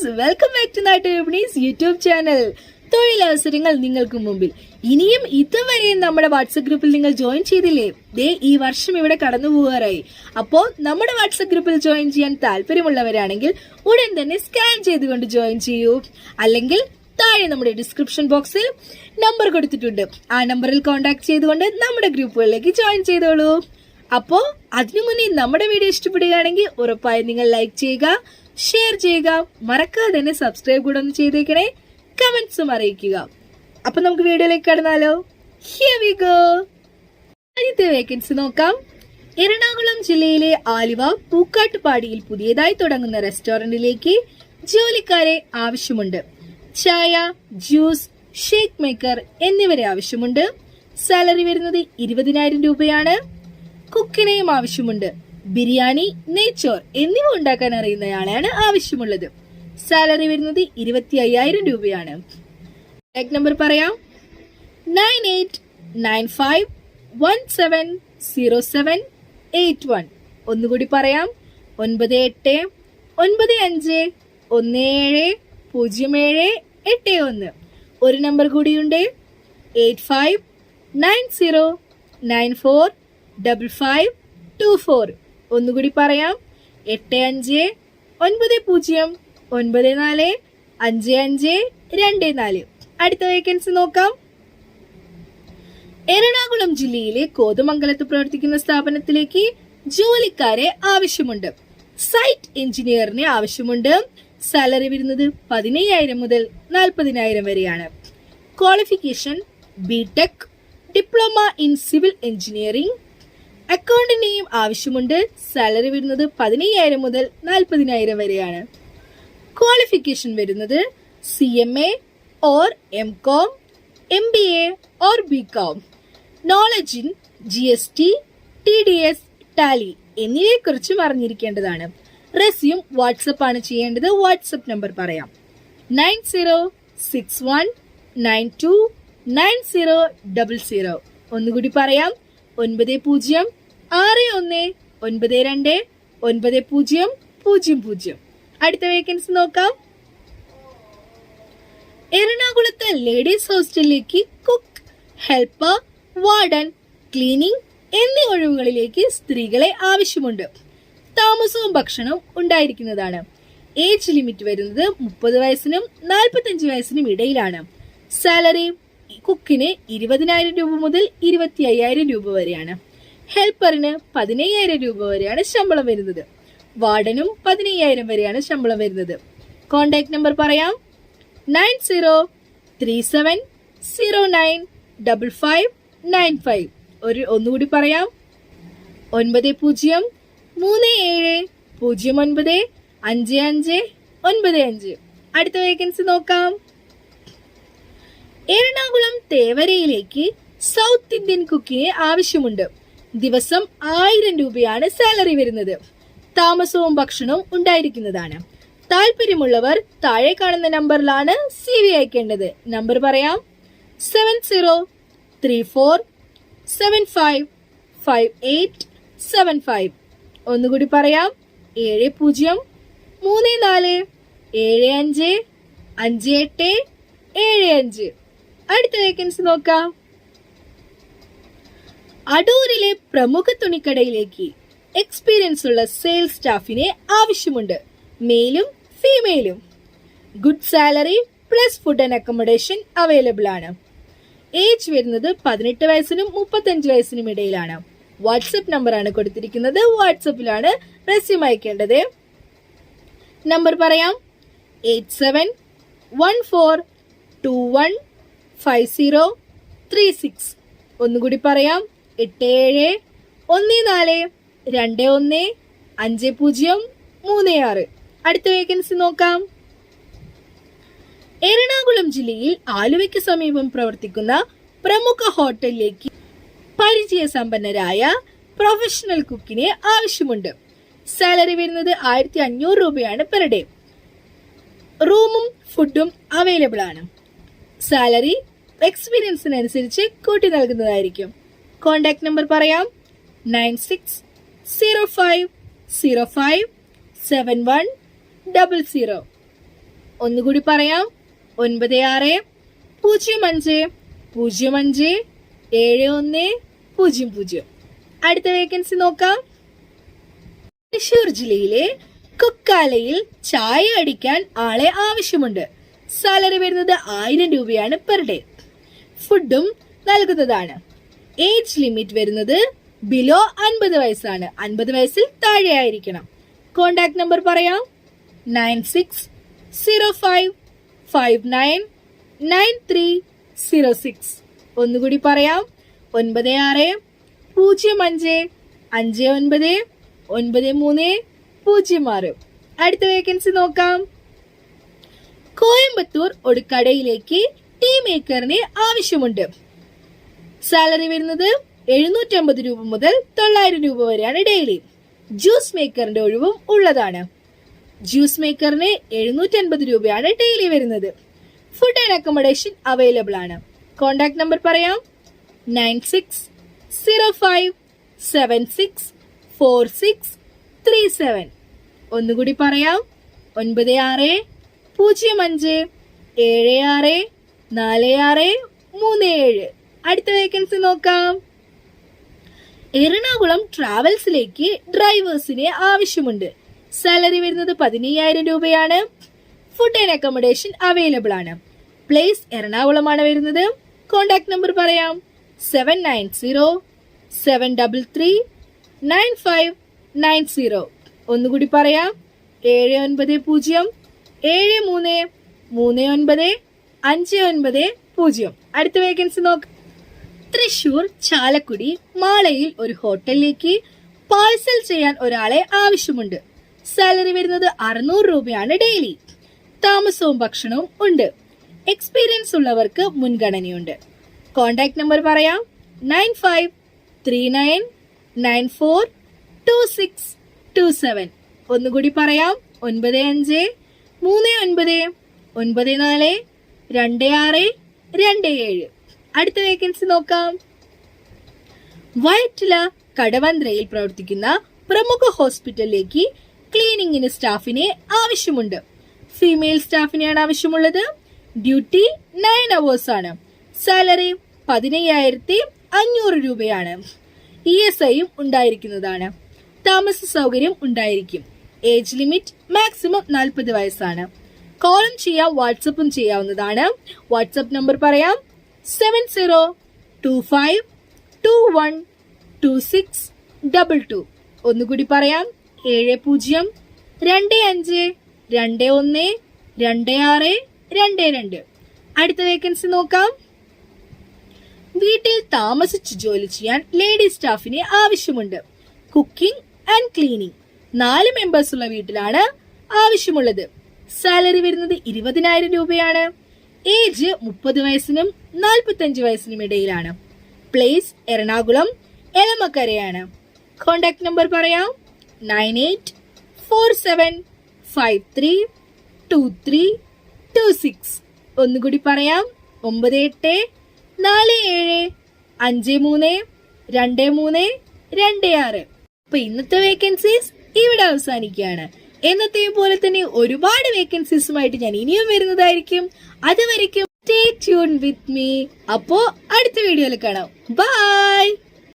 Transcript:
Guys, welcome back to Nattuvipanis YouTube channel. തൊഴിലവസരങ്ങൾ നിങ്ങൾക്ക് മുമ്പിൽ. ഇനിയും ഇതുവരെയും നമ്മുടെ വാട്സപ്പ് ഗ്രൂപ്പിൽ നിങ്ങൾ ജോയിൻ ചെയ്തില്ലേ? ഈ വർഷം ഇവിടെ കടന്നു പോകാറായി. അപ്പോൾ നമ്മുടെ വാട്സപ്പ് ഗ്രൂപ്പിൽ ജോയിൻ ചെയ്യാൻ താല്പര്യമുള്ളവരാണെങ്കിൽ ഉടൻ തന്നെ സ്കാൻ ചെയ്തുകൊണ്ട് ജോയിൻ ചെയ്യൂ. അല്ലെങ്കിൽ താഴെ നമ്മുടെ ഡിസ്ക്രിപ്ഷൻ ബോക്സിൽ നമ്പർ കൊടുത്തിട്ടുണ്ട്. ആ നമ്പറിൽ കോൺടാക്ട് ചെയ്തുകൊണ്ട് നമ്മുടെ ഗ്രൂപ്പുകളിലേക്ക് ജോയിൻ ചെയ്തോളൂ. അപ്പോ അതിനു മുന്നേ നമ്മുടെ വീഡിയോ ഇഷ്ടപ്പെടുകയാണെങ്കിൽ ഉറപ്പായും നിങ്ങൾ ലൈക്ക് ചെയ്യുക, ഷെയർ ചെയ്യുക, മറക്കാതെ തന്നെ സബ്സ്ക്രൈബ് കൂടെ ഒന്ന് ചെയ്തേക്കണേ, കമന്റ്സും അറിയിക്കുക. അപ്പൊ നമുക്ക് വീഡിയോയിലേക്ക് കടന്നാലോ. Here we go. ആദ്യത്തെ വേക്കൻസി നോക്കാം. എറണാകുളം ജില്ലയിലെ ആലുവ പൂക്കാട്ടുപാടിയിൽ പുതിയതായി തുടങ്ങുന്ന റെസ്റ്റോറന്റിലേക്ക് ജോലിക്കാരെ ആവശ്യമുണ്ട്. ചായ, ജ്യൂസ്, ഷേക്ക് മേക്കർ എന്നിവരെ ആവശ്യമുണ്ട്. സാലറി വരുന്നത് 20,000 രൂപയാണ്. കുക്കിനെയും ആവശ്യമുണ്ട്. ബിരിയാണി, നെയ്ച്ചോർ എന്നിവ ഉണ്ടാക്കാൻ അറിയുന്നയാളെയാണ് ആവശ്യമുള്ളത്. സാലറി വരുന്നത് 25,000 രൂപയാണ്. കോൺടാക്ട് നമ്പർ പറയാം: 9895170781. ഒന്നുകൂടി പറയാം: 9895170781. ഒരു നമ്പർ കൂടിയുണ്ട്: 8590945524. ഒന്നുകൂടി പറയാം: 8590945524. അടുത്ത വേക്കൻസി നോക്കാം. എറണാകുളം ജില്ലയിലെ കോതമംഗലത്ത് പ്രവർത്തിക്കുന്ന സ്ഥാപനത്തിലേക്ക് ജോലിക്കാരെ ആവശ്യമുണ്ട്. സൈറ്റ് എഞ്ചിനീയറിനെ ആവശ്യമുണ്ട്. സാലറി വരുന്നത് 15,000 മുതൽ 40,000 വരെയാണ്. Qualification BTech, diploma in civil engineering. അക്കൗണ്ടിന്റെയും ആവശ്യമുണ്ട്. സാലറി വരുന്നത് 15,000 മുതൽ 40,000 വരെയാണ്. ക്വാളിഫിക്കേഷൻ വരുന്നത് CMA or MCOM, MBA or BCom. Knowledge in GST, TDS, Tally എന്നിവയെ കുറിച്ചും അറിഞ്ഞിരിക്കേണ്ടതാണ്. റെസ്യൂം വാട്സപ്പ് ആണ് ചെയ്യേണ്ടത്. വാട്സപ്പ് നമ്പർ പറയാം: 9061929000. ഒന്നുകൂടി പറയാം: 9061929000. അടുത്ത വേക്കൻസി നോക്കാം. എറണാകുളത്ത് ലേഡീസ് ഹോസ്റ്റലിലേക്ക് കുക്ക്, ഹെൽപ്പർ, വാർഡൻ, ക്ലീനിംഗ് എന്നീ ഒഴിവുകളിലേക്ക് സ്ത്രീകളെ ആവശ്യമുണ്ട്. താമസവും ഭക്ഷണവും ഉണ്ടായിരിക്കുന്നതാണ്. ഏജ് ലിമിറ്റ് വരുന്നത് 30 വയസ്സിനും 45 വയസ്സിനും ഇടയിലാണ്. സാലറി കുക്കിന് 20,000 രൂപ മുതൽ 25,000 രൂപ വരെയാണ്. ഹെൽപ്പറിന് 15,000 രൂപ വരെയാണ് ശമ്പളം വരുന്നത്. വാർഡനും 15,000 വരെയാണ് ശമ്പളം വരുന്നത്. കോൺടാക്ട് നമ്പർ പറയാം: 9030095595. ഒന്നുകൂടി പറയാം: 9037095595. അടുത്ത വേക്കൻസി നോക്കാം. എറണാകുളം തേവരയിലേക്ക് സൗത്ത് ഇന്ത്യൻ കുക്കിനെ ആവശ്യമുണ്ട്. ദിവസം 1000 രൂപയാണ് സാലറി വരുന്നത്. താമസവും ഭക്ഷണവും ഉണ്ടായിരിക്കുന്നതാണ്. താല്പര്യമുള്ളവർ താഴെ കാണുന്ന നമ്പറിലാണ് CV അയക്കേണ്ടത്. നമ്പർ പറയാം: 7034755875. ഒന്നുകൂടി പറയാം: 7034755875. അടുത്ത വേക്കൻസി നോക്കാം. അടൂരിലെ പ്രമുഖ തുണിക്കടയിലേക്ക് എക്സ്പീരിയൻസ് ഉള്ള സെയിൽസ് സ്റ്റാഫിനെ ആവശ്യമുണ്ട്. മെയിലും ഫീമെയിലും. Good salary plus food and accommodation available ആണ്. ഏജ് വരുന്നത് 18 വയസ്സിനും 35 വയസ്സിനും ഇടയിലാണ്. വാട്സപ്പ് നമ്പർ ആണ് കൊടുത്തിരിക്കുന്നത്. വാട്സപ്പിലാണ് റെസ്യൂം അയക്കേണ്ടത്. നമ്പർ പറയാം: 8714215036. ഒന്നുകൂടി പറയാം: 8714215036. അടുത്ത വേക്കൻസി നോക്കാം. എറണാകുളം ജില്ലയിൽ ആലുവയ്ക്ക് സമീപം പ്രവർത്തിക്കുന്ന പ്രമുഖ ഹോട്ടലിലേക്ക് പരിചയസമ്പന്നരായ പ്രൊഫഷണൽ കുക്കിനെ ആവശ്യമുണ്ട്. സാലറി വരുന്നത് 1,500 രൂപയാണ് പെർ ഡേ. റൂമും ഫുഡും അവൈലബിൾ ആണ്. സാലറി എക്സ്പീരിയൻസിനനുസരിച്ച് കൂട്ടി നൽകുന്നതായിരിക്കും. കോൺടാക്ട് നമ്പർ പറയാം: 9605057100. ഒന്നുകൂടി പറയാം, 9605057100. അടുത്ത വേക്കൻസി നോക്കാം. തൃശൂർ ജില്ലയിലെ കുക്കാലയിൽ ചായ അടിക്കാൻ ആളെ ആവശ്യമുണ്ട്. സാലറി വരുന്നത് 1000 രൂപയാണ് പെർ ഡേ. ഫുഡും നൽകുന്നതാണ്. ഏജ് ലിമിറ്റ് വരുന്നത് ബിലോ 50 വയസ്സാണ്. 50 വയസ്സിൽ താഴെ ആയിരിക്കണം. കോണ്ടാക്ട് നമ്പർ പറയാം, 9605599306. ഒന്നുകൂടി പറയാം, 9605599306. അടുത്ത വേക്കൻസി നോക്കാം. കോയമ്പത്തൂർ ഒടുക്കടയിലേക്ക് ടീ മേക്കറിനെ ആവശ്യമുണ്ട്. സാലറി വരുന്നത് 750 രൂപ മുതൽ 900 രൂപ വരെയാണ് ഡെയിലി. ജ്യൂസ് മേക്കറിന്റെ ഒഴിവും ഉള്ളതാണ്. ജ്യൂസ് മേക്കറിന് 750 രൂപയാണ് ഡെയിലി വരുന്നത്. ഫുഡ് ആൻഡ് അക്കോമഡേഷൻ അവൈലബിൾ ആണ്. കോണ്ടാക്ട് നമ്പർ പറയാം, 9605764637. ഒന്നുകൂടി പറയാം, 9605764637. അടുത്ത വേക്കൻസി നോക്കാം. എറണാകുളം ട്രാവൽസിലേക്ക് ഡ്രൈവേഴ്സിനെ ആവശ്യമുണ്ട്. സാലറി വരുന്നത് 15000 രൂപയാണ്. ഫുഡ് ആൻഡ് അക്കോമഡേഷൻ അവൈലബിൾ ആണ്. പ്ലേസ് എറണാകുളമാണ് വരുന്നത്. കോണ്ടാക്ട് നമ്പർ പറയാം, 7907339590. ഒന്നുകൂടി പറയാം, 7073395950. അടുത്ത വേക്കൻസി നോക്കാം. തൃശൂർ ചാലക്കുടി മാളയിൽ ഒരു ഹോട്ടലിലേക്ക് പാഴ്സൽ ചെയ്യാൻ ഒരാളെ ആവശ്യമുണ്ട്. സാലറി വരുന്നത് 600 രൂപയാണ് ഡെയിലി. താമസവും ഭക്ഷണവും ഉണ്ട്. എക്സ്പീരിയൻസ് ഉള്ളവർക്ക് മുൻഗണനയുണ്ട്. കോണ്ടാക്ട് നമ്പർ പറയാം, 9539942627. ഒന്നുകൂടി പറയാം, 9539942627. അടുത്ത വേക്കൻസി നോക്കാം. വയറ്റില കടവന്ത്രയിൽ പ്രവർത്തിക്കുന്ന പ്രമുഖ ഹോസ്പിറ്റലിലേക്ക് ക്ലീനിങ്ങിന് സ്റ്റാഫിനെ ആവശ്യമുണ്ട്. ഫീമെയിൽ സ്റ്റാഫിനെയാണ് ആവശ്യമുള്ളത്. ഡ്യൂട്ടി 9 hours ആണ്. സാലറി 15500 രൂപയാണ്. ESIയും ഉണ്ടായിരിക്കുന്നതാണ്. താമസ സൗകര്യം ഉണ്ടായിരിക്കും. ഏജ് ലിമിറ്റ് മാക്സിമം 40 വയസ്സാണ്. കോളും ചെയ്യാം, വാട്സപ്പും ചെയ്യാവുന്നതാണ്. വാട്സപ്പ് നമ്പർ പറയാം, 7025212622. ഒന്നുകൂടി പറയാം, 7025212622. അടുത്ത വേക്കൻസി നോക്കാം. വീട്ടിൽ താമസിച്ച് ജോലി ചെയ്യാൻ ലേഡി സ്റ്റാഫിനെ ആവശ്യമുണ്ട്. കുക്കിംഗ് ആൻഡ് ക്ലീനിങ് 4 മെമ്പേഴ്സ് ഉള്ള വീട്ടിലാണ് ആവശ്യമുള്ളത്. സാലറി വരുന്നത് 20000 രൂപയാണ്. ഏജ് 30 വയസ്സിനും 45 വയസ്സിനും ഇടയിലാണ്. പ്ലേസ് എറണാകുളം എളമക്കരയാണ്. കോണ്ടാക്ട് നമ്പർ പറയാം, 9847532326. ഒന്നുകൂടി പറയാം, 9847532326. അപ്പൊ ഇന്നത്തെ വേക്കൻസീസ് ഇവിടെ അവസാനിക്കുകയാണ്. എന്നത്തെ പോലെ തന്നെ ഒരുപാട് വേക്കൻസീസുമായിട്ട് ഞാൻ ഇനിയും വരുന്നതായിരിക്കും. അതുവരെയ്ക്കും സ്റ്റേ ട്യൂൺ വിത്ത് മീ. അപ്പോ അടുത്ത വീഡിയോയിൽ കാണാം. ബൈ.